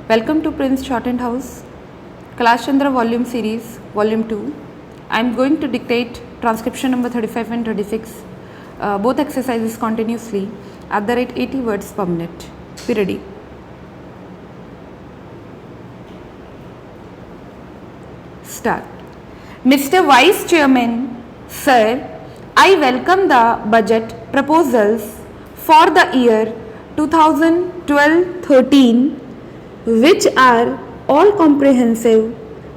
Welcome to Prince Shorthand House, Class Chandra Volume Series, Volume 2. I am going to dictate transcription number 35 and 36, both exercises continuously at the rate 80 words per minute. Be ready. Start. Mr. Vice Chairman, Sir, I welcome the budget proposals for the year 2012-13, which are all comprehensive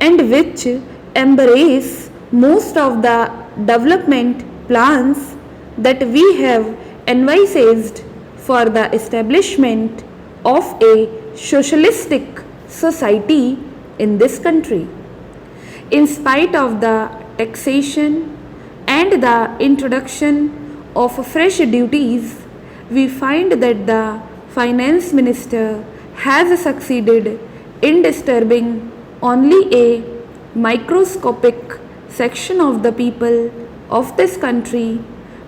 and which embrace most of the development plans that we have envisaged for the establishment of a socialistic society in this country. In spite of the taxation and the introduction of fresh duties, we find that the finance minister has succeeded in disturbing only a microscopic section of the people of this country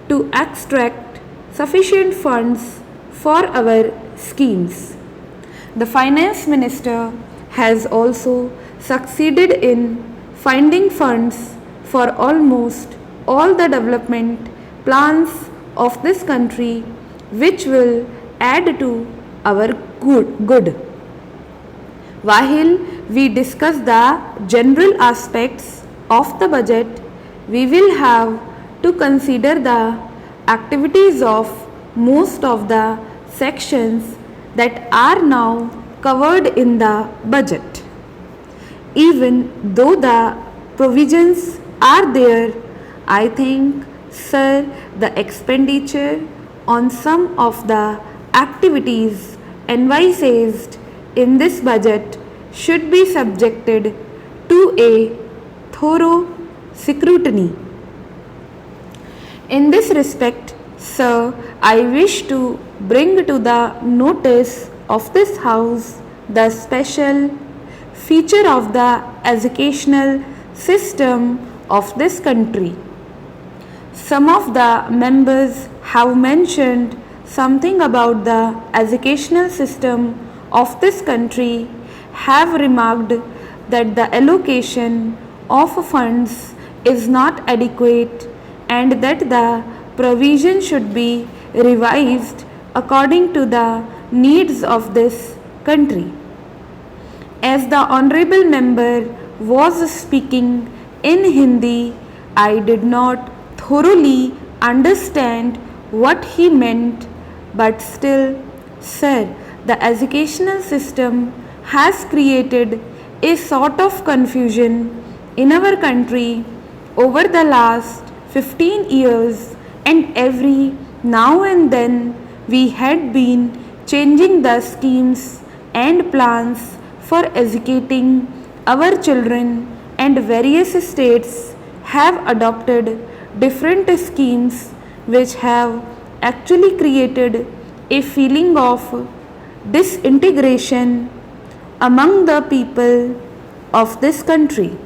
to extract sufficient funds for our schemes. The finance minister has also succeeded in finding funds for almost all the development plans of this country, which will add to our good. While we discuss the general aspects of the budget, we will have to consider the activities of most of the sections that are now covered in the budget. Even though the provisions are there, I think, sir, the expenditure on some of the activities envisaged in this budget should be subjected to a thorough scrutiny. In this respect, sir, I wish to bring to the notice of this House the special feature of the educational system of this country. Some of the members have mentioned something about the educational system of this country, have remarked that the allocation of funds is not adequate and that the provision should be revised according to the needs of this country. As the honorable member was speaking in Hindi, I did not thoroughly understand what he meant, but still, sir, the educational system has created a sort of confusion in our country over the last 15 years, and every now and then we had been changing the schemes and plans for educating our children, and various states have adopted different schemes which have actually created a feeling of disintegration among the people of this country.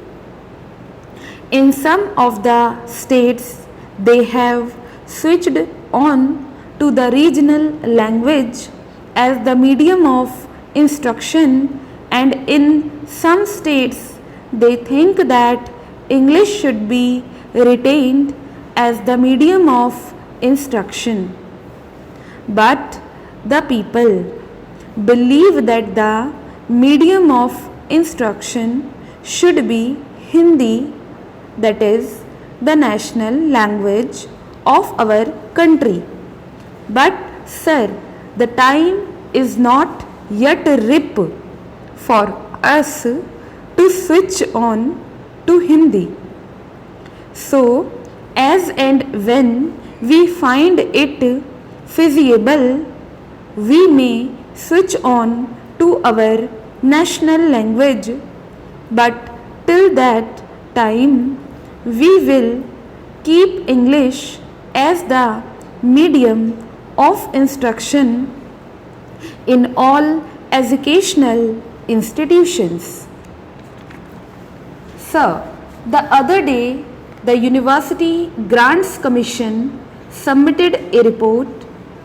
In some of the states, they have switched on to the regional language as the medium of instruction, and in some states they think that English should be retained as the medium of instruction. But the people believe that the medium of instruction should be Hindi, that is the national language of our country. But sir, the time is not yet ripe for us to switch on to Hindi. So, as and when we find it feasible, we may switch on to our national language, but till that time we will keep English as the medium of instruction in all educational institutions. Sir, the other day the University Grants Commission submitted a report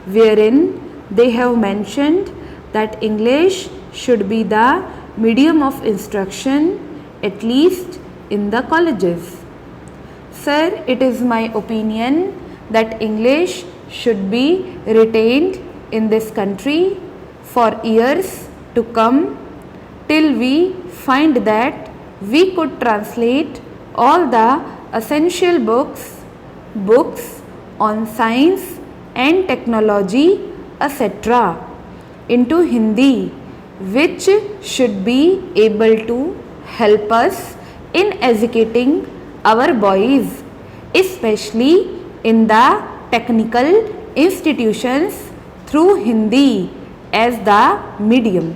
wherein they have mentioned that English should be the medium of instruction, at least in the colleges. Sir, it is my opinion that English should be retained in this country for years to come till we find that we could translate all the essential books on science and technology, etc. into Hindi, which should be able to help us in educating our boys, especially in the technical institutions through Hindi as the medium.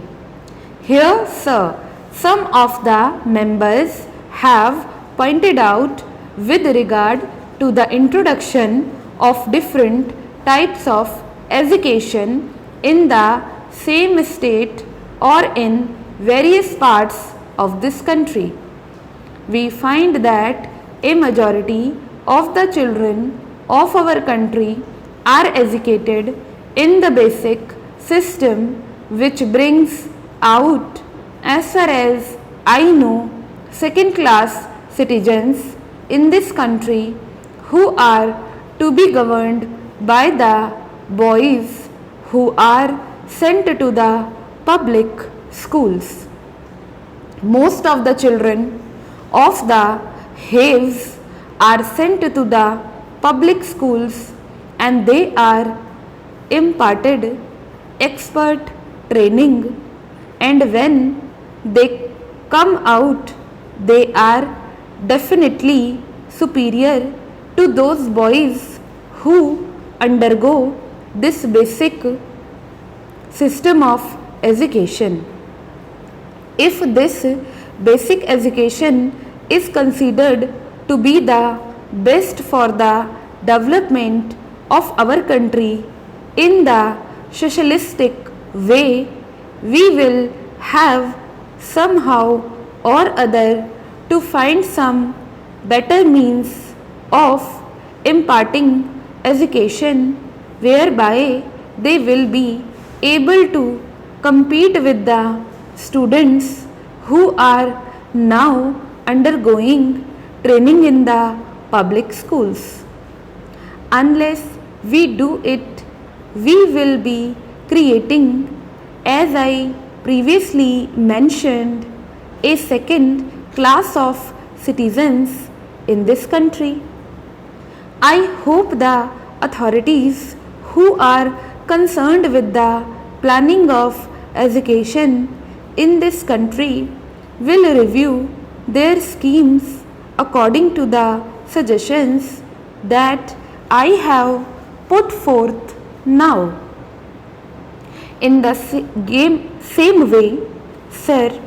Here, sir, some of the members have pointed out with regard to the introduction of different types of education in the same state or in various parts of this country. We find that a majority of the children of our country are educated in the basic system, which brings out, as far as I know, second class citizens in this country who are to be governed by the boys who are sent to the public schools. Most of the children of the haves are sent to the public schools and they are imparted expert training, and when they come out they are definitely superior to those boys who undergo this basic system of education. If this basic education is considered to be the best for the development of our country in the socialistic way, we will have somehow or other to find some better means of imparting education whereby they will be able to compete with the students who are now undergoing training in the public schools. Unless we do it, we will be creating, as I previously mentioned, a second class of citizens in this country. I hope the authorities who are concerned with the planning of education in this country will review their schemes according to the suggestions that I have put forth now. In the same way, sir,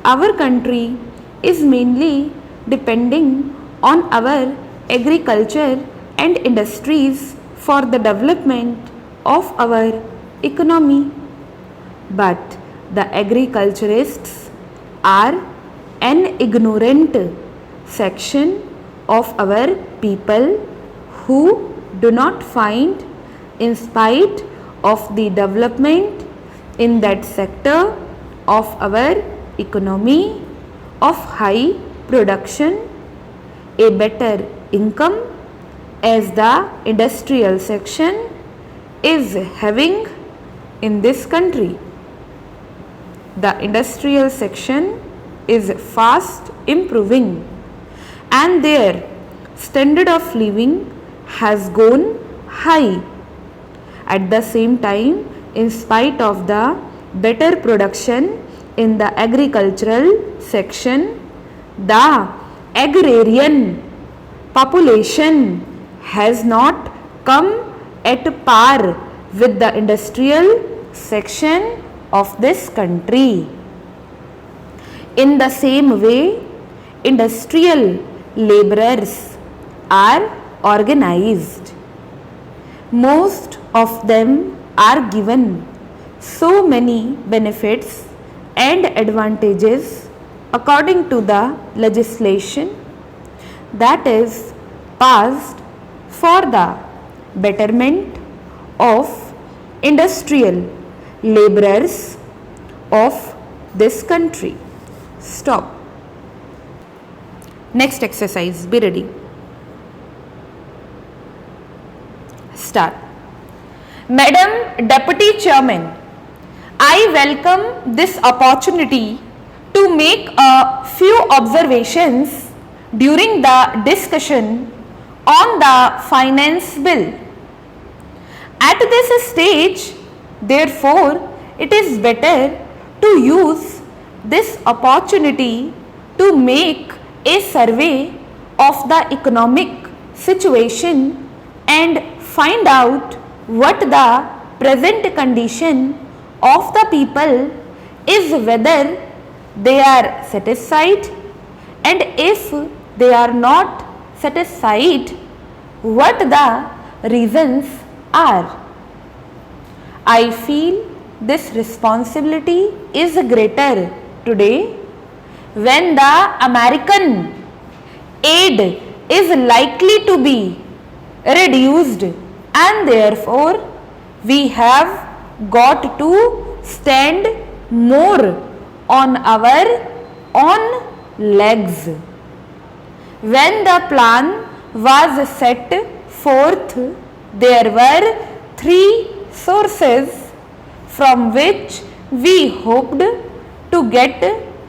our country is mainly depending on our agriculture and industries for the development of our economy. But the agriculturists are an ignorant section of our people who do not find, in spite of the development in that sector of our economy of high production, a better income as the industrial section is having in this country. The industrial section is fast improving and their standard of living has gone high. At the same time, in spite of the better production in the agricultural section, the agrarian population has not come at par with the industrial section of this country. In the same way, industrial laborers are organized. Most of them are given so many benefits and advantages according to the legislation that is passed for the betterment of industrial laborers of this country. Stop. Next exercise, be ready. Start. Madam Deputy Chairman, I welcome this opportunity to make a few observations during the discussion on the finance bill. At this stage, therefore, it is better to use this opportunity to make a survey of the economic situation and find out what the present condition of the people is, whether they are satisfied, and if they are not satisfied, what the reasons are. I feel this responsibility is greater today when the American aid is likely to be reduced, and therefore we have got to stand more on our own legs. When the plan was set forth, there were three sources from which we hoped to get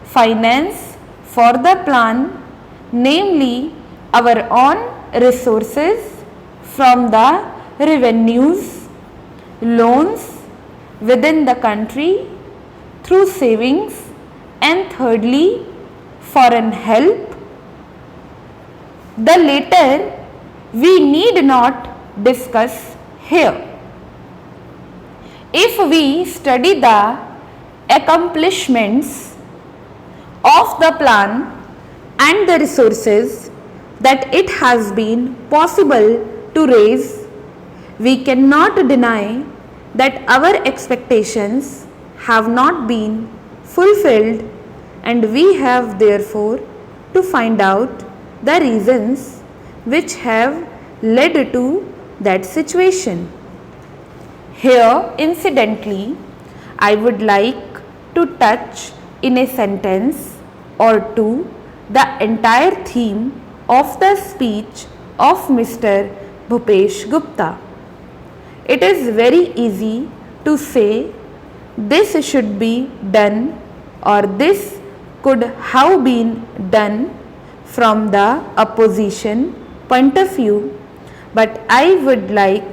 finance for the plan, namely our own resources from the revenues, loans within the country through savings, and thirdly, foreign help. The latter we need not discuss here. If we study the accomplishments of the plan and the resources that it has been possible to raise, we cannot deny that our expectations have not been fulfilled, and we have therefore to find out the reasons which have led to that situation. Here, incidentally, I would like to touch in a sentence or two the entire theme of the speech of Mr. Bhupesh Gupta. It is very easy to say this should be done or this could have been done from the opposition point of view, but I would like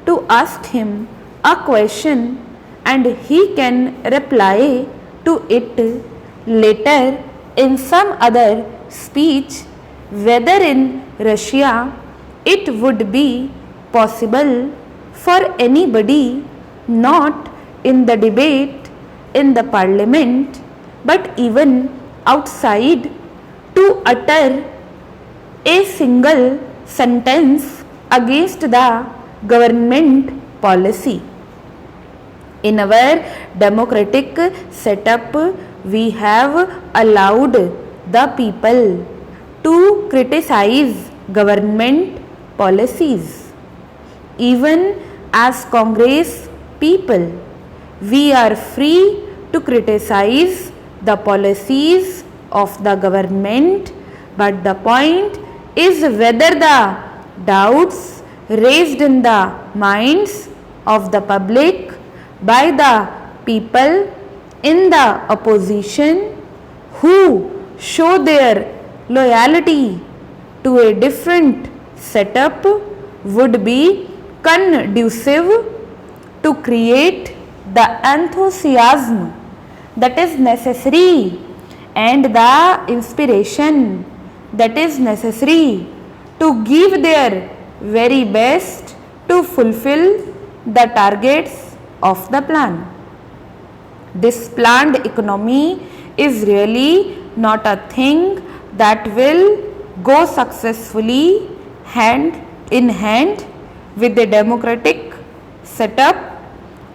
to ask him a question and he can reply to it later in some other speech, whether in Russia it would be possible for anybody not in the debate in the parliament but even outside to utter a single sentence against the government policy. In our democratic setup, we have allowed the people to criticize government policies. Even as Congress people, we are free to criticize the policies of the government, but the point is whether the doubts raised in the minds of the public by the people in the opposition who show their loyalty to a different setup would be conducive to create the enthusiasm that is necessary and the inspiration that is necessary to give their very best to fulfill the targets of the plan. This planned economy is really not a thing that will go successfully hand in hand with the democratic setup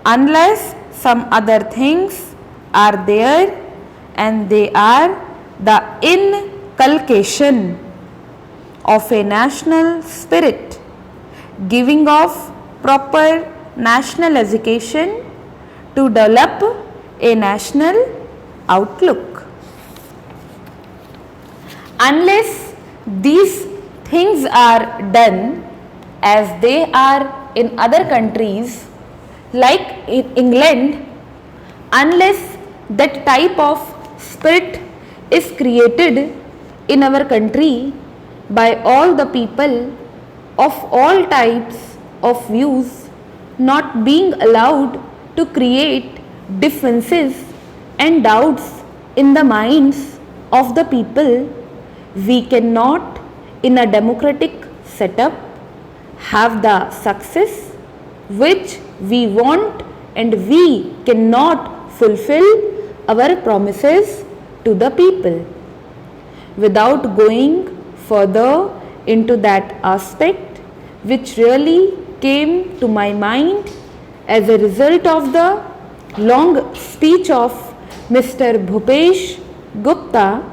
unless some other things are there, and they are the inculcation of a national spirit, giving of proper national education to develop a national outlook. Unless these things are done as they are in other countries like in England, unless that type of spirit is created in our country by all the people of all types of views, not being allowed to create differences and doubts in the minds of the people, we cannot in a democratic setup have the success which we want, and we cannot fulfill our promises to the people. Without going further into that aspect, which really came to my mind as a result of the long speech of Mr. Bhupesh Gupta,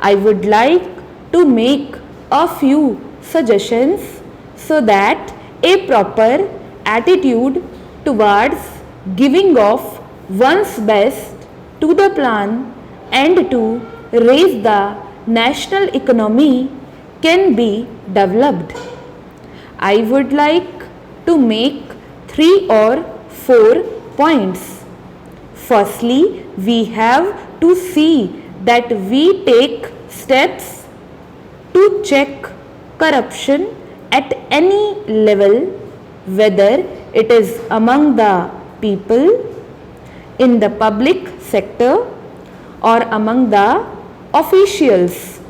I would like to make a few suggestions so that a proper attitude towards giving of one's best to the plan and to raise the national economy can be developed. I would like to make 3 or 4 points. Firstly, we have to see that we take steps to check corruption at any level, whether it is among the people, in the public sector, or among the officials.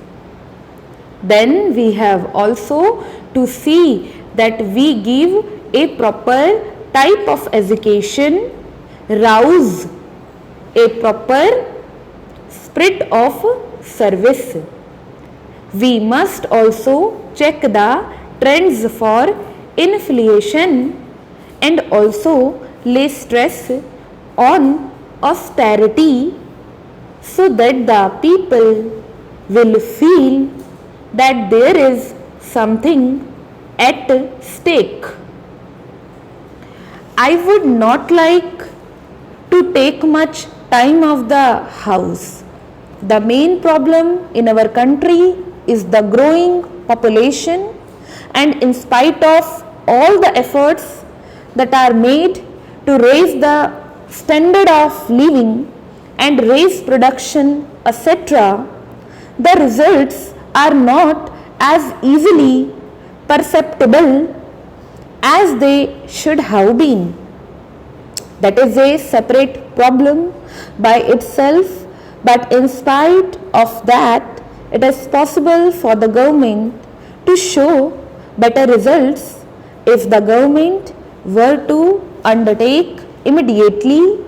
Then we have also to see that we give a proper type of education, rouse a proper spirit of service. We must also check the trends for inflation and also lay stress on austerity so that the people will feel that there is something at stake. I would not like to take much time of the house. The main problem in our country is the growing population, and in spite of all the efforts that are made to raise the standard of living and raise production, etc., the results are not as easily perceptible as they should have been. That is a separate problem by itself, but in spite of that, it is possible for the government to show better results if the government were to undertake immediately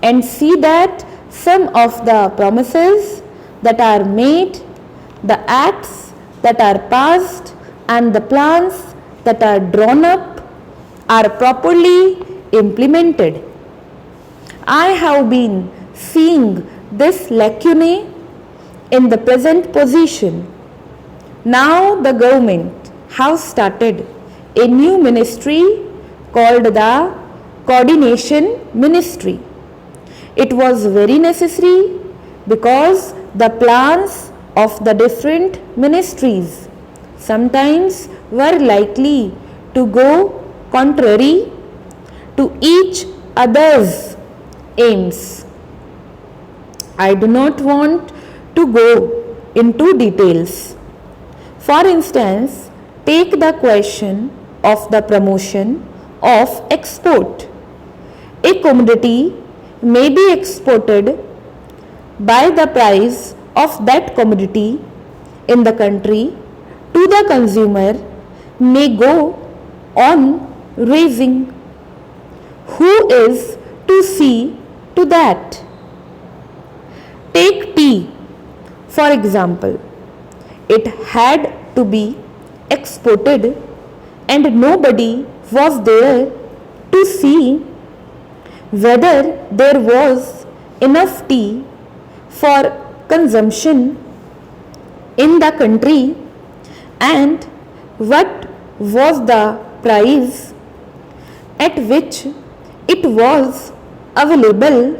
and see that some of the promises that are made, the acts that are passed, and the plans that are drawn up are properly implemented. I have been seeing this lacunae in the present position. Now the government has started a new ministry called the Coordination Ministry. It was very necessary because the plans of the different ministries sometimes were likely to go contrary to each other's aims. I do not want to go into details. For instance, take the question of the promotion of export. A commodity may be exported by the price of that commodity in the country to the consumer may go on raising. Who is to see to that? Take tea, for example. It had to be exported and nobody was there to see whether there was enough tea for consumption in the country and what was the price at which it was available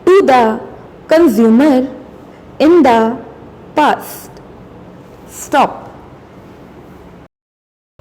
to the consumer in the past. Stop.